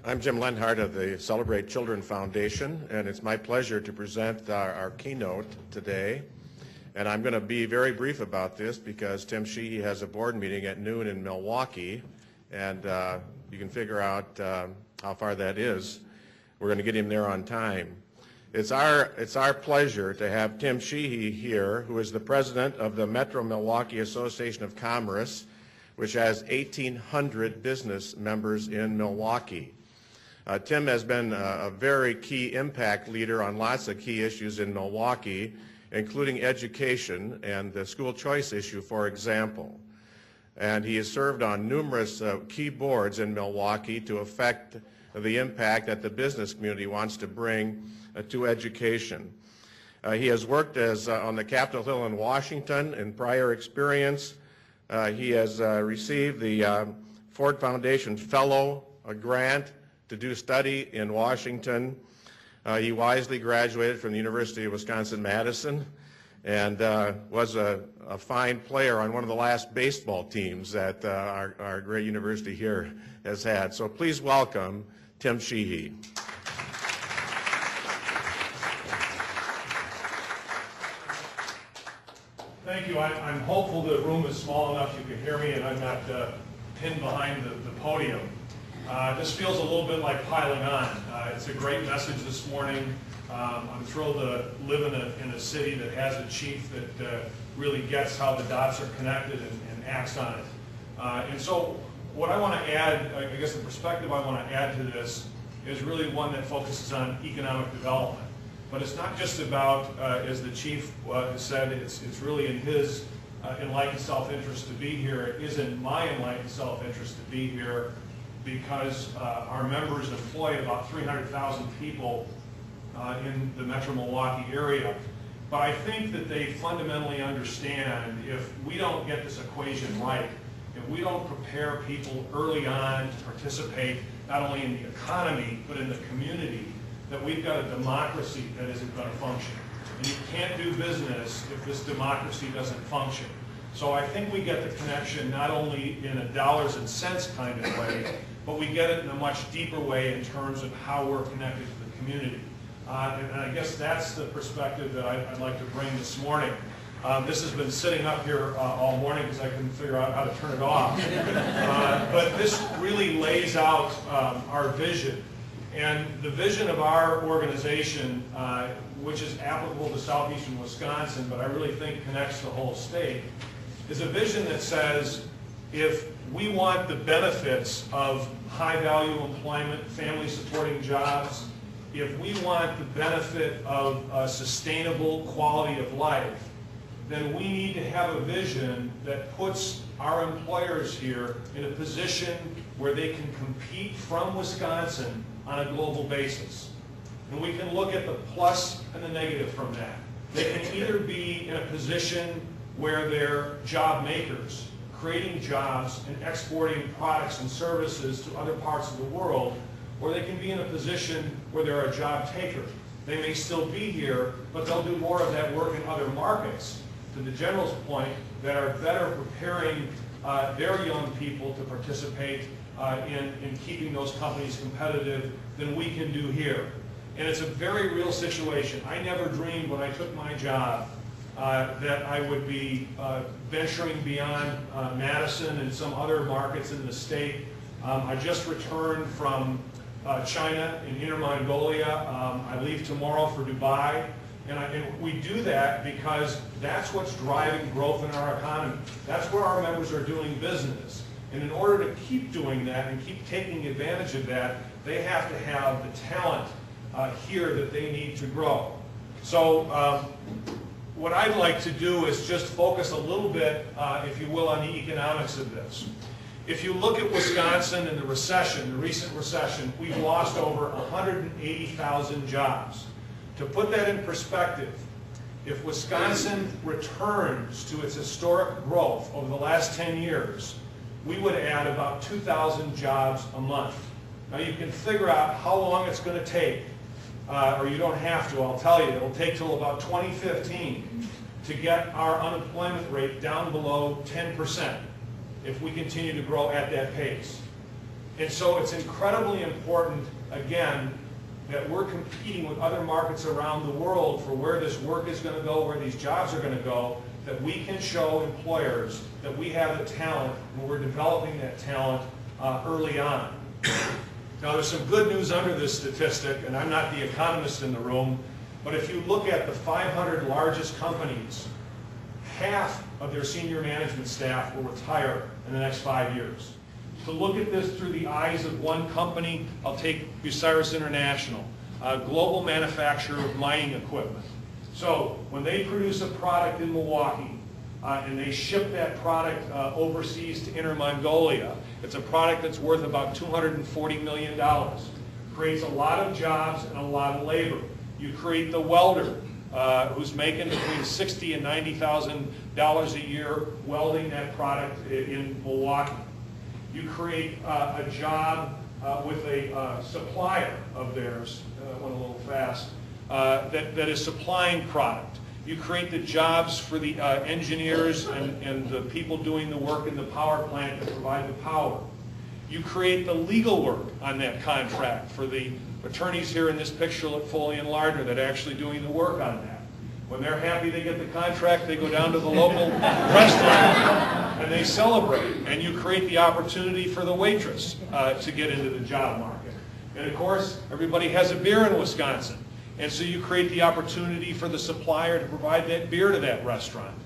I'm Jim Leonhart of the Celebrate Children Foundation, and it's my pleasure to present our keynote today. And I'm going to be very brief about this because Tim Sheehy has a board meeting at noon in Milwaukee, and you can figure out how far that is. We're going to get him there on time. It's our pleasure to have Tim Sheehy here, who is the president of the Metro Milwaukee Association of Commerce, which has 1,800 business members in Milwaukee. Tim has been a very key impact leader on lots of key issues in Milwaukee, including education and the school choice issue, for example. And he has served on numerous key boards in Milwaukee to affect the impact that the business community wants to bring to education. He has worked on the Capitol Hill in Washington. In prior experience, he has received the Ford Foundation Fellow grant to do study in Washington. He wisely graduated from the University of Wisconsin-Madison and was a fine player on one of the last baseball teams that our great university here has had. So please welcome Tim Sheehy. Thank you. I'm hopeful the room is small enough you can hear me and I'm not pinned behind the podium. This feels a little bit like piling on. It's a great message this morning. I'm thrilled to live in a city that has a chief that really gets how the dots are connected and acts on it. And so what I want to add, I guess the perspective I want to add to this is really one that focuses on economic development. But it's not just about, as the chief said, it's really in his enlightened self-interest to be here. It is in my enlightened self-interest to be here because our members employ about 300,000 people in the Metro Milwaukee area. But I think that they fundamentally understand if we don't get this equation right, if we don't prepare people early on to participate not only in the economy but in the community, that we've got a democracy that isn't going to function. And you can't do business if this democracy doesn't function. So I think we get the connection not only in a dollars and cents kind of way, but we get it in a much deeper way in terms of how we're connected to the community. And I guess that's the perspective that I'd like to bring this morning. This has been sitting up here all morning because I couldn't figure out how to turn it off. But this really lays out our vision. And the vision of our organization, which is applicable to southeastern Wisconsin, but I really think connects the whole state, is a vision that says if we want the benefits of high-value employment, family-supporting jobs, if we want the benefit of sustainable quality of life, then we need to have a vision that puts our employers here in a position where they can compete from Wisconsin on a global basis. And we can look at the plus and the negative from that. They can either be in a position where they're job makers, creating jobs and exporting products and services to other parts of the world, or they can be in a position where they're a job taker. They may still be here, but they'll do more of that work in other markets, to the general's point, that are better preparing their young people to participate in keeping those companies competitive than we can do here. And it's a very real situation. I never dreamed when I took my job that I would be venturing beyond Madison and some other markets in the state. I just returned from China and Inner Mongolia. I leave tomorrow for Dubai. And we do that because that's what's driving growth in our economy. That's where our members are doing business. And in order to keep doing that and keep taking advantage of that, they have to have the talent here that they need to grow. So what I'd like to do is just focus a little bit, if you will, on the economics of this. If you look at Wisconsin and the recession, the recent recession, we've lost over 180,000 jobs. To put that in perspective, if Wisconsin returns to its historic growth over the last 10 years, we would add about 2,000 jobs a month. Now you can figure out how long it's going to take, or you don't have to, I'll tell you. It'll take till about 2015 to get our unemployment rate down below 10% if we continue to grow at that pace. And so it's incredibly important, again, that we're competing with other markets around the world for where this work is going to go, where these jobs are going to go, that we can show employers that we have the talent and we're developing that talent early on. Now, there's some good news under this statistic, and I'm not the economist in the room, but if you look at the 500 largest companies, half of their senior management staff will retire in the next 5 years. To look at this through the eyes of one company, I'll take Bucyrus International, a global manufacturer of mining equipment. So when they produce a product in Milwaukee and they ship that product overseas to Inner Mongolia, it's a product that's worth about $240 million. Creates a lot of jobs and a lot of labor. You create the welder who's making between $60,000 and $90,000 a year welding that product in Milwaukee. You create a job with a supplier of theirs, went a little fast, that is supplying product. You create the jobs for the engineers and the people doing the work in the power plant that provide the power. You create the legal work on that contract for the attorneys here in this picture at Foley and Lardner that are actually doing the work on that. When they're happy they get the contract, they go down to the local restaurant and they celebrate. And you create the opportunity for the waitress to get into the job market. And of course, everybody has a beer in Wisconsin. And so you create the opportunity for the supplier to provide that beer to that restaurant.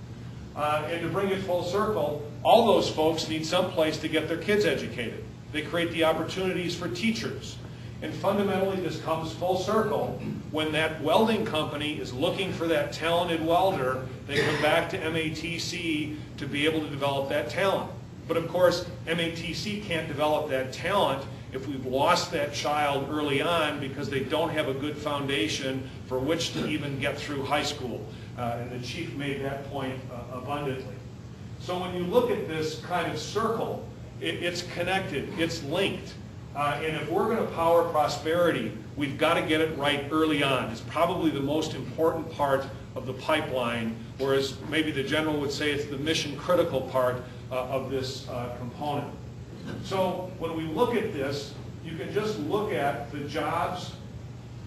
And to bring it full circle, all those folks need some place to get their kids educated. They create the opportunities for teachers. And fundamentally, this comes full circle. When that welding company is looking for that talented welder, they come back to MATC to be able to develop that talent. But of course, MATC can't develop that talent if we've lost that child early on because they don't have a good foundation for which to even get through high school. And the chief made that point abundantly. So when you look at this kind of circle, it's connected, it's linked. And if we're going to power prosperity, we've got to get it right early on. It's probably the most important part of the pipeline, whereas maybe the general would say it's the mission critical part of this component. So when we look at this, you can just look at the jobs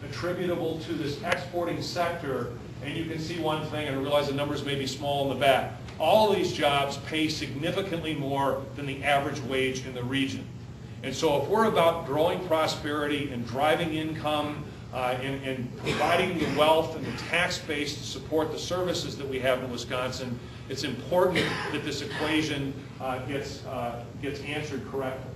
attributable to this exporting sector, and you can see one thing, and I realize the numbers may be small in the back. All these jobs pay significantly more than the average wage in the region. And so if we're about growing prosperity and driving income and providing the wealth and the tax base to support the services that we have in Wisconsin, it's important that this equation gets answered correctly.